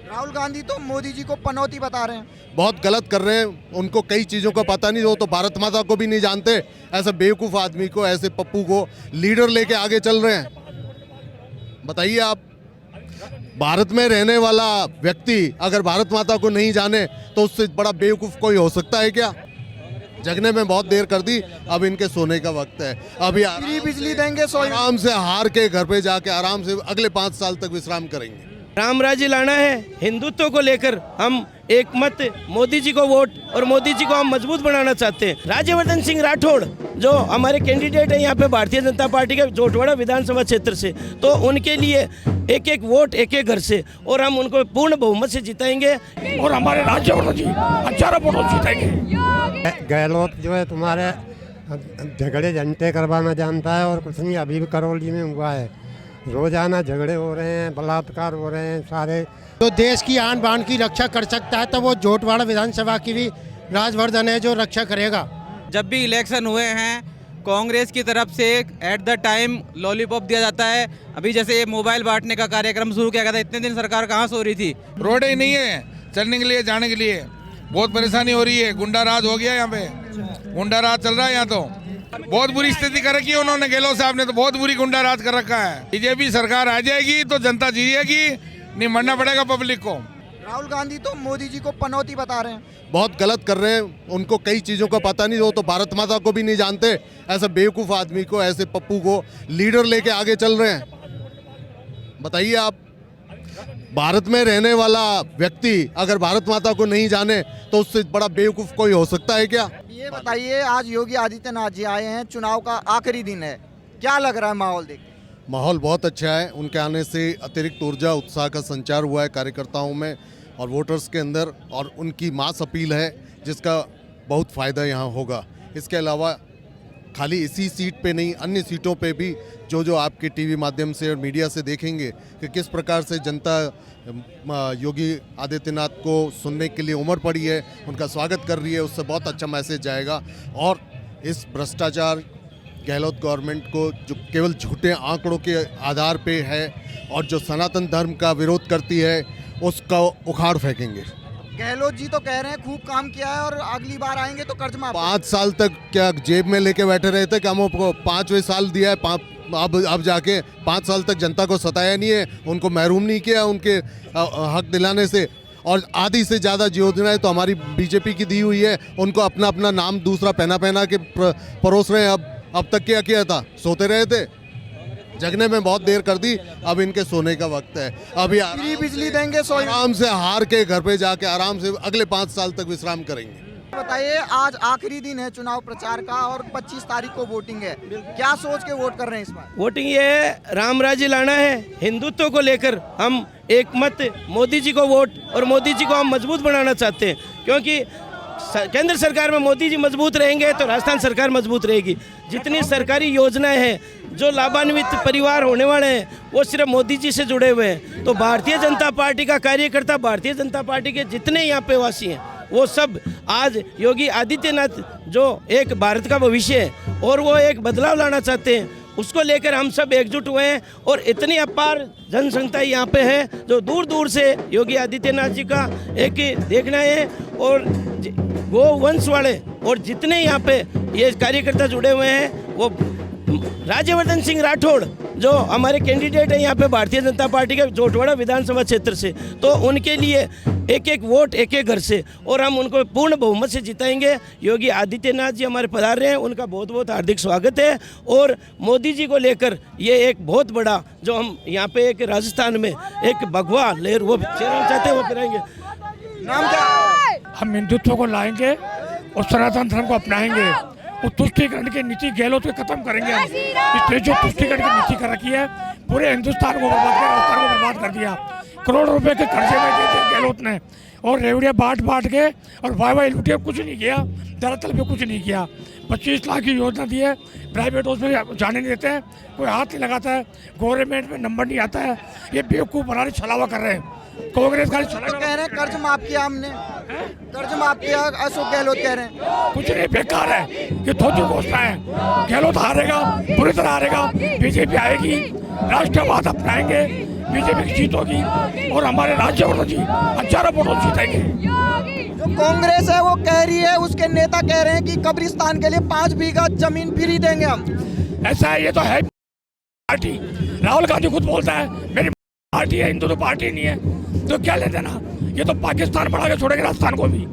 राहुल गांधी तो मोदी जी को पनौती बता रहे हैं। बहुत गलत कर रहे हैं। उनको कई चीज़ों का पता नहीं, वो तो भारत माता को भी नहीं जानते। ऐसे बेवकूफ़ आदमी को, ऐसे पप्पू को लीडर लेके आगे चल रहे हैं। बताइए आप, भारत में रहने वाला व्यक्ति अगर भारत माता को नहीं जाने तो उससे बड़ा बेवकूफ़ कोई हो सकता है क्या? जगने में बहुत देर कर दी, अब इनके सोने का वक्त है। अभी फ्री बिजली देंगे, आराम से हार के घर पे जाके आराम से अगले 5 साल तक विश्राम करेंगे। राम राज्य लाना है, हिंदुत्व को लेकर हम एक मत मोदी जी को वोट और मोदी जी को हम मजबूत बनाना चाहते हैं। राज्यवर्धन सिंह राठौड़ जो हमारे कैंडिडेट हैं यहाँ पे भारतीय जनता पार्टी के जोटवाड़ा विधानसभा क्षेत्र से, तो उनके लिए एक एक वोट एक एक घर से, और हम उनको पूर्ण बहुमत से जिताएंगे और हमारे राज्यवर्धन जी हजारों वोटों जीतेंगे। गहलोत जो है तुम्हारे झगड़े झंटे करवाना जानता है और कुछ नहीं। अभी भी करौली में हुआ है, रोजाना झगड़े हो रहे हैं, बलात्कार हो रहे हैं सारे। तो देश की आन बान की रक्षा कर सकता है तो वो जोटवाड़ा विधानसभा की भी राजवर्धन है जो रक्षा करेगा। जब भी इलेक्शन हुए हैं कांग्रेस की तरफ से एट द टाइम लॉलीपॉप दिया जाता है। अभी जैसे मोबाइल बांटने का कार्यक्रम शुरू किया गया था, इतने दिन सरकार कहाँ सो रही थी? रोड ही नहीं है चलने के लिए, जाने के लिए बहुत परेशानी हो रही है। गुंडा राज हो गया यहाँ पे, गुंडा राज चल रहा है यहाँ। तो बहुत बुरी स्थिति कर रखी है उन्होंने, गहलोत साहब ने तो बहुत बुरी गुंडा राज कर रखा है। बीजेपी सरकार आ जाएगी तो जनता जीएगी, नहीं मरना पड़ेगा पब्लिक को। राहुल गांधी तो मोदी जी को पनौती बता रहे हैं। बहुत गलत कर रहे हैं। उनको कई चीज़ों का पता नहीं, वो तो भारत माता को भी नहीं जानते। ऐसे बेवकूफ़ आदमी को, ऐसे पप्पू को लीडर लेके आगे चल रहे हैं। बताइए आप, भारत में रहने वाला व्यक्ति अगर भारत माता को नहीं जाने तो उससे बड़ा बेवकूफ़ कोई हो सकता है क्या? ये बताइए, आज योगी आदित्यनाथ जी आए हैं, चुनाव का आखिरी दिन है, क्या लग रहा है माहौल देख? माहौल बहुत अच्छा है। उनके आने से अतिरिक्त ऊर्जा उत्साह का संचार हुआ है कार्यकर्ताओं में और वोटर्स के अंदर, और उनकी मास अपील है जिसका बहुत फ़ायदा यहाँ होगा। इसके अलावा खाली इसी सीट पे नहीं, अन्य सीटों पे भी जो आपके टीवी माध्यम से और मीडिया से देखेंगे कि किस प्रकार से जनता योगी आदित्यनाथ को सुनने के लिए उमड़ पड़ी है, उनका स्वागत कर रही है, उससे बहुत अच्छा मैसेज जाएगा। और इस भ्रष्टाचार गहलोत गवर्नमेंट को जो केवल झूठे आंकड़ों के आधार पे है और जो सनातन धर्म का विरोध करती है उसका उखाड़ फेंकेंगे। गहलोत जी तो कह रहे हैं खूब काम किया है और अगली बार आएंगे तो कर्ज माफ। 5 साल तक क्या जेब में लेके बैठे रहे थे? क्या हमको 5वें साल दिया है? अब जाके 5 साल तक जनता को सताया नहीं है, उनको महरूम नहीं किया उनके हक दिलाने से। और आधी से ज़्यादा योजनाएं तो हमारी बीजेपी की दी हुई है, उनको अपना अपना नाम दूसरा पहना के परोस रहे हैं। अब तक क्या किया था? सोते रहे थे। जगने में बहुत देर कर दी, अब इनके सोने का वक्त है। अभी फ्री बिजली देंगे, आराम से हार के घर पे जाके आराम से अगले 5 साल तक विश्राम करेंगे। बताइए, आज आखिरी दिन है चुनाव प्रचार का और 25 तारीख को वोटिंग है, क्या सोच के वोट कर रहे हैं इस बार? वोटिंग ये है, राम राज्य लाना है, हिंदुत्व को लेकर हम एक मत मोदी जी को वोट और मोदी जी को हम मजबूत बनाना चाहते हैं। क्योंकि केंद्र सरकार में मोदी जी मजबूत रहेंगे तो राजस्थान सरकार मजबूत रहेगी। जितनी सरकारी योजनाएं हैं, जो लाभान्वित परिवार होने वाले हैं, वो सिर्फ मोदी जी से जुड़े हुए हैं। तो भारतीय जनता पार्टी का कार्यकर्ता, भारतीय जनता पार्टी के जितने यहाँ पे वासी हैं, वो सब आज योगी आदित्यनाथ जो एक भारत का भविष्य है और वो एक बदलाव लाना चाहते हैं, उसको लेकर हम सब एकजुट हुए हैं। और इतनी अपार जनसंख्या यहाँ पे है जो दूर दूर से योगी आदित्यनाथ जी का एक देखना है। और वो वंश वाले और जितने यहाँ पे ये कार्यकर्ता जुड़े हुए हैं, वो राज्यवर्धन सिंह राठौड़ जो हमारे कैंडिडेट हैं यहाँ पे भारतीय जनता पार्टी के जोटवाड़ा विधानसभा क्षेत्र से, तो उनके लिए एक एक वोट एक एक घर से, और हम उनको पूर्ण बहुमत से जिताएंगे। योगी आदित्यनाथ जी हमारे पधार रहे हैं, उनका बहुत बहुत हार्दिक स्वागत है। और मोदी जी को लेकर ये एक बहुत बड़ा जो हम यहाँ पे एक राजस्थान में एक भगवा लहर वो चेहरा चाहते हैं, वो कराएंगे। नाम क्या? हम हिंदुत्व को लाएंगे और सनातन धर्म को अपनाएंगे और तुष्टिकरण की नीति गहलोत को खत्म करेंगे। हम इसलिए जो तुष्टिकरण की नीति कर रखी है, पूरे हिंदुस्तान को बर्बाद कर, राजस्थान को बर्बाद कर दिया। करोड़ों रुपए के कर्जे में दे दिए गहलोत ने, और रेवड़ियाँ बांट के और वाई लुटिया, कुछ नहीं किया, दरअसल पे कुछ नहीं किया। 25 लाख की योजना दी है, प्राइवेट उसमें जाने नहीं देते हैं, कोई हाथ नहीं लगाता है, गवर्नमेंट में नंबर नहीं आता है। ये बेवकूफ़ बनाने छलावा कर रहे हैं कांग्रेस का। तो कह रहे हैं कर्ज माफ किया हमने, कर्ज माफ किया, अशोक गहलोत कह रहे हैं। कुछ नहीं, बेकार है, ये धोती घोषणा है। गहलोत हारेगा, पूरी तरह हारेगा, बीजेपी आएगी, राष्ट्रवाद अपनाएंगे, बीजेपी की जीत होगी और हमारे राज्यवर्धन जी हजारों वोटों से जीतेंगे। जो कांग्रेस है वो कह रही है, उसके नेता कह रहे हैं कि कब्रिस्तान के लिए 5 बीघा जमीन फ्री देंगे हम। ऐसा है, ये तो है पार्टी। राहुल गांधी खुद बोलता है मेरी पार्टी है, हिंदू तो पार्टी नहीं है, तो क्या ले देना। ये तो पाकिस्तान बढ़ा के छोड़ेंगे राजस्थान को भी।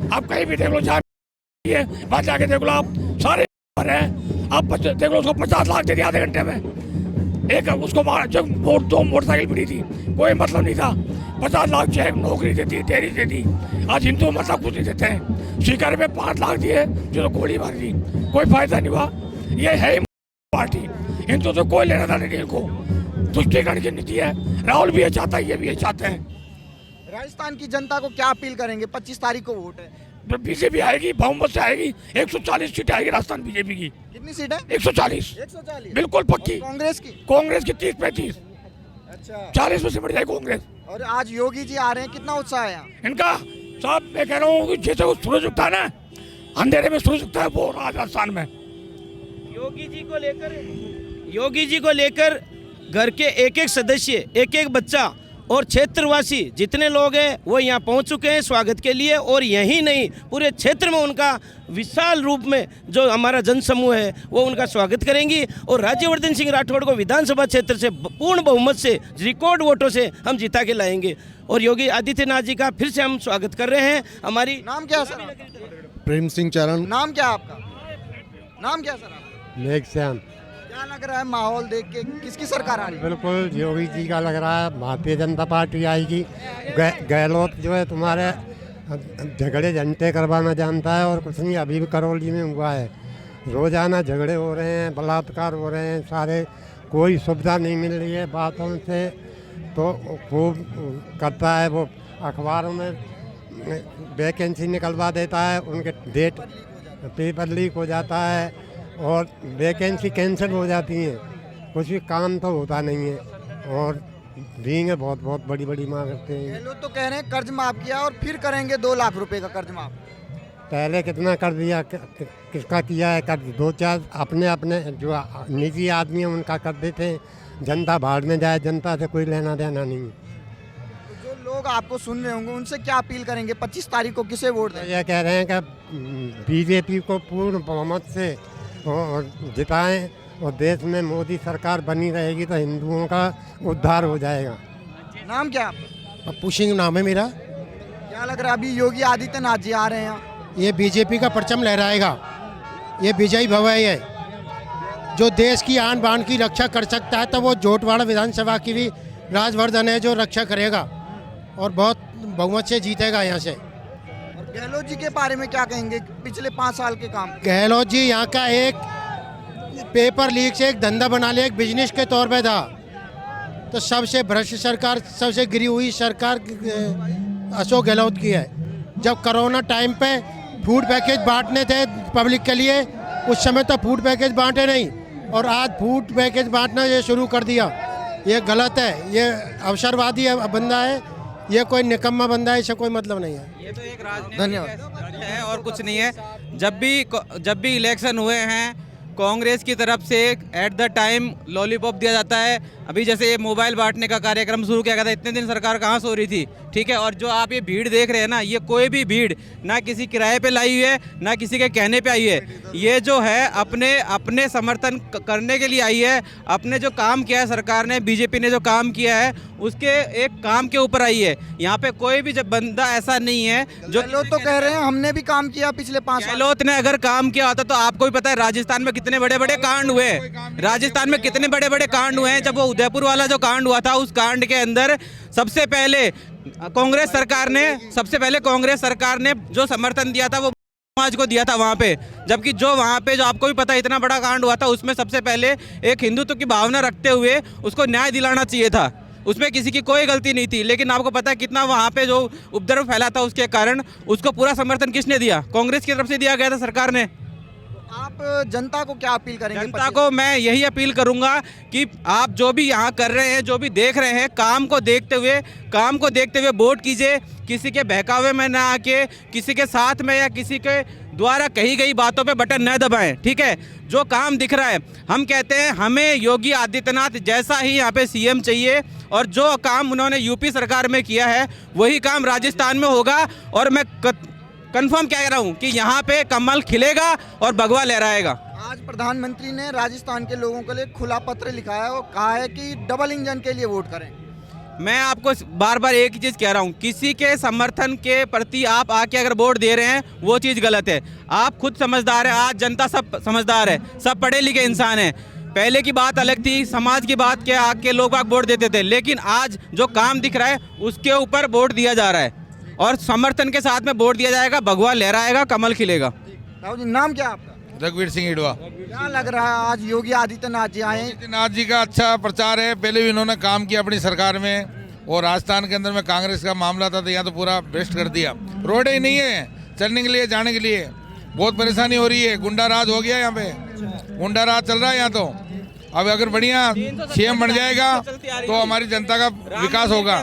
आप कहीं भी देख लो, जहाँ वहाँ जाके देख लो, आप सारे हैं। आप देख लो, उसको 50 लाख दे दिया आधे घंटे में। एक उसको जब दो मोटरसाइकिल मिली थी, कोई मतलब नहीं था। 50 लाख चाहे नौकरी देती, तेरी देती। आज हिंदू मतलब कुछ नहीं देते हैं। शिकार में 5 लाख दिए जो तो गोली मार दी, कोई फायदा नहीं हुआ। ये है ही पार्टी, हिंदू तो कोई लेना था नहीं इनको। तुष्टिकरण की नीति है, राहुल भी ये चाहता है, ये भी ये चाहते हैं। राजस्थान की जनता को क्या अपील करेंगे? 25 तारीख को वोट है। बीजेपी आएगी, बहुमत से आएगी। 140 सीटें आएगी राजस्थान बीजेपी की। कितनी सीट है? 140 बिल्कुल पक्की। कांग्रेस की? कांग्रेस की 30-35। अच्छा, 40 में से बढ़ जाए कांग्रेस। और आज योगी जी आ रहे हैं, कितना उत्साह है यहाँ? इनका साहब, मैं कह रहा हूँ कि जैसे वो सूरज उगता है ना, अंधेरे में सूरज उगता है, वो राजस्थान में योगी जी को लेकर घर के एक एक सदस्य, एक एक बच्चा और क्षेत्रवासी जितने लोग हैं वो यहाँ पहुँच चुके हैं स्वागत के लिए। और यही नहीं, पूरे क्षेत्र में उनका विशाल रूप में जो हमारा जनसमूह है वो उनका स्वागत करेंगी। और राज्यवर्धन सिंह राठौड़ को विधानसभा क्षेत्र से पूर्ण बहुमत से, रिकॉर्ड वोटों से हम जिता के लाएंगे। और योगी आदित्यनाथ जी का फिर से हम स्वागत कर रहे हैं। हमारी नाम क्या है सर? प्रेम सिंह चरण। नाम क्या है आपका? नाम क्या है सर? मेघ श्याम। क्या लग रहा है माहौल देख के, किसकी सरकार आ रही है? बिल्कुल योगी जी का लग रहा है, भारतीय जनता पार्टी आएगी। गहलोत जो है तुम्हारे झगड़े झंटे करवाना जानता है और कुछ नहीं, अभी भी करौली में हुआ है। रोजाना झगड़े हो रहे हैं, बलात्कार हो रहे हैं सारे, कोई सुविधा नहीं मिल रही है। बातों से तो खूब करता है वो, अखबारों में वैकेंसी निकलवा देता है, उनके डेट पेपर लीक हो जाता है और वैकेंसी कैंसिल हो जाती हैं, कुछ भी काम तो होता नहीं है। और देंगे बहुत बहुत बड़ी बड़ी मांग करते हैं। लोग तो कह रहे हैं कर्ज माफ किया और फिर करेंगे 2 लाख रुपए का कर्ज माफ। पहले कितना कर दिया, किसका किया है कर्ज? 2-4 अपने अपने जो निजी आदमी हैं उनका कर देते हैं। जनता बाहर में जाए, जनता से कोई लेना देना नहीं। तो जो लोग आपको सुन रहे होंगे उनसे क्या अपील करेंगे? 25 तारीख को किसे वोट दें? ये कह रहे हैं कि बीजेपी को पूर्ण बहुमत से और जिताएं और देश में मोदी सरकार बनी रहेगी तो हिंदुओं का उद्धार हो जाएगा। नाम क्या है आपका? पप्पू सिंह नाम है मेरा। क्या लग रहा है अभी योगी आदित्यनाथ जी आ रहे हैं यहाँ? ये बीजेपी का परचम लहराएगा, ये विजयी भव है। ये जो देश की आन बान की रक्षा कर सकता है तो वो जोटवाड़ा विधानसभा की भी राजवर्धन है जो रक्षा करेगा और बहुत बहुमत से जीतेगा यहाँ से। और गहलोत जी के बारे में क्या कहेंगे, पिछले 5 साल के काम? गहलोत जी यहाँ का एक पेपर लीक से एक धंधा बना लिया, एक बिजनेस के तौर पे था। तो सबसे भ्रष्ट सरकार, सबसे गिरी हुई सरकार अशोक गहलोत की है। जब कोरोना टाइम पे फूड पैकेज बांटने थे पब्लिक के लिए, उस समय तो फूड पैकेज बांटे नहीं और आज फूड पैकेज बांटना ये शुरू कर दिया। ये गलत है, ये अवसरवादी बंदा है, ये कोई निकम्मा बंदा है, इससे कोई मतलब नहीं है। ये तो एक राजनीतिक धन्यवाद है और कुछ नहीं है। जब भी इलेक्शन हुए हैं कांग्रेस की तरफ से एट द टाइम लॉलीपॉप दिया जाता है। अभी जैसे ये मोबाइल बांटने का कार्यक्रम शुरू किया गया था, इतने दिन सरकार कहाँ सो रही थी, ठीक है। और जो आप ये भीड़ देख रहे हैं ना, ये कोई भी भीड़ ना किसी किराए पे लाई हुई है ना किसी के कहने पे आई है। ये जो है अपने समर्थन करने के लिए आई है। अपने जो काम किया है सरकार ने, बीजेपी ने जो काम किया है उसके एक काम के ऊपर आई है। यहाँ पे कोई भी जब बंदा ऐसा नहीं है जो गहलोत तो कह रहे हैं हमने भी काम किया पिछले 5 साल। गहलोत ने अगर काम किया होता तो आपको भी पता है राजस्थान में कितने बड़े बड़े कांड हुए। राजस्थान में कितने बड़े बड़े कांड हुए हैं। जब वो उदयपुर वाला जो कांड हुआ था, उस कांड के अंदर सबसे पहले कांग्रेस सरकार ने जो समर्थन दिया था वो समाज को दिया था वहाँ पे। जबकि जो वहाँ पे जो आपको भी पता है इतना बड़ा कांड हुआ था, उसमें सबसे पहले एक हिंदुत्व की भावना रखते हुए उसको न्याय दिलाना चाहिए था। उसमें किसी की कोई गलती नहीं थी। लेकिन आपको पता है कितना वहाँ पे जो उपद्रव फैला था, उसके कारण उसको पूरा समर्थन किसने दिया? कांग्रेस की तरफ से दिया गया था सरकार ने। आप जनता को क्या अपील करेंगे? जनता को मैं यही अपील करूंगा कि आप जो भी यहाँ कर रहे हैं, जो भी देख रहे हैं, काम को देखते हुए वोट कीजिए। किसी के बहकावे में ना आके, किसी के साथ में या किसी के द्वारा कही गई बातों पे बटन न दबाएं, ठीक है। जो काम दिख रहा है, हम कहते हैं हमें योगी आदित्यनाथ जैसा ही यहाँ पे सीएम चाहिए और जो काम उन्होंने यूपी सरकार में किया है वही काम राजस्थान में होगा। और मैं कंफर्म कह रहा हूँ कि यहाँ पे कमल खिलेगा और भगवा लहराएगा। आज प्रधानमंत्री ने राजस्थान के लोगों के लिए खुला पत्र लिखा है और कहा है कि डबल इंजन के लिए वोट करें। मैं आपको बार बार एक ही चीज़ कह रहा हूँ, किसी के समर्थन के प्रति आप आके अगर वोट दे रहे हैं वो चीज़ गलत है। आप खुद समझदार है, आज जनता सब समझदार है, सब पढ़े लिखे इंसान हैं। पहले की बात अलग थी, समाज की बात के आके लोग आप वोट देते थे, लेकिन आज जो काम दिख रहा है उसके ऊपर वोट दिया जा रहा है और समर्थन के साथ में वोट दिया जाएगा, भगवा लहराएगा, कमल खिलेगा। राहुल जी, नाम क्या आपका? रघुवीर सिंह इडवा। क्या लग रहा है आज योगी आदित्यनाथ जी आए? आदित्यनाथ जी का अच्छा प्रचार है, पहले भी इन्होंने काम किया अपनी सरकार में, और राजस्थान के अंदर में कांग्रेस का मामला था तो यहाँ तो पूरा बेस्ट कर दिया। रोड ही नहीं है चलने के लिए, जाने के लिए बहुत परेशानी हो रही है, गुंडा राज हो गया यहाँ पे, गुंडा राज चल रहा है यहाँ तो। अब अगर बढ़िया सीएम बन जाएगा तो हमारी जनता का विकास होगा।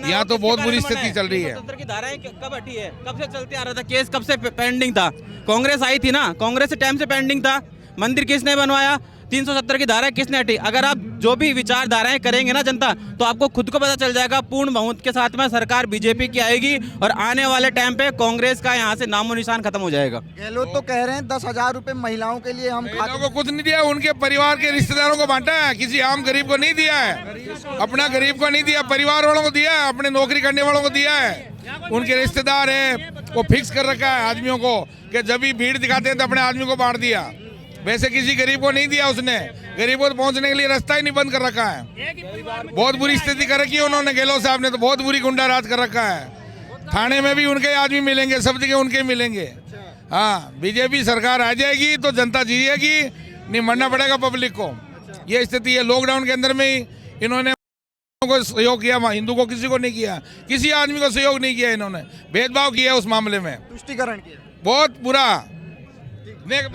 यहाँ तो बहुत बुरी स्थिति चल रही है। की धाराएं कब हटी है, कब से चलते आ रहा था केस, कब से पेंडिंग था? कांग्रेस आई थी ना, कांग्रेस से टाइम से पेंडिंग था। मंदिर किसने बनवाया? 370 की धारा किसने हटी? अगर आप जो भी विचारधाराएं करेंगे ना जनता, तो आपको खुद को पता चल जाएगा। पूर्ण बहुमत के साथ में सरकार बीजेपी की आएगी और आने वाले टाइम पे कांग्रेस का यहाँ से नामो निशान खत्म हो जाएगा। गहलोत तो कह रहे हैं 10,000 रुपए महिलाओं के लिए हम महिलाओं को कुछ नहीं दिया, उनके परिवार के रिश्तेदारों को बांटा है, किसी आम गरीब को नहीं दिया है, अपना गरीब को नहीं दिया, परिवार वालों को दिया है, अपने नौकरी करने वालों को दिया है। उनके रिश्तेदार है वो फिक्स कर रखा है आदमियों को कि जब भी भीड़ दिखाते हैं तो अपने आदमी को बांट दिया। वैसे किसी गरीब को नहीं दिया उसने, गरीब को पहुंचने के लिए रास्ता ही नहीं बंद कर रखा है। बहुत बुरी स्थिति कर रखी है उन्होंने, गहलोत साहब ने तो बहुत बुरी गुंडा राज कर रखा है। थाने में भी उनके आदमी मिलेंगे, सब जगह उनके मिलेंगे। हाँ, बीजेपी सरकार आ जाएगी तो जनता जीएगी, नहीं मरना पड़ेगा पब्लिक को। ये स्थिति है। लॉकडाउन के अंदर में ही इन्होंने को सहयोग किया, हिंदू को किसी को नहीं किया, किसी आदमी को सहयोग नहीं किया, इन्होंने भेदभाव किया उस मामले में, तुष्टिकरण किया। बहुत बुरा।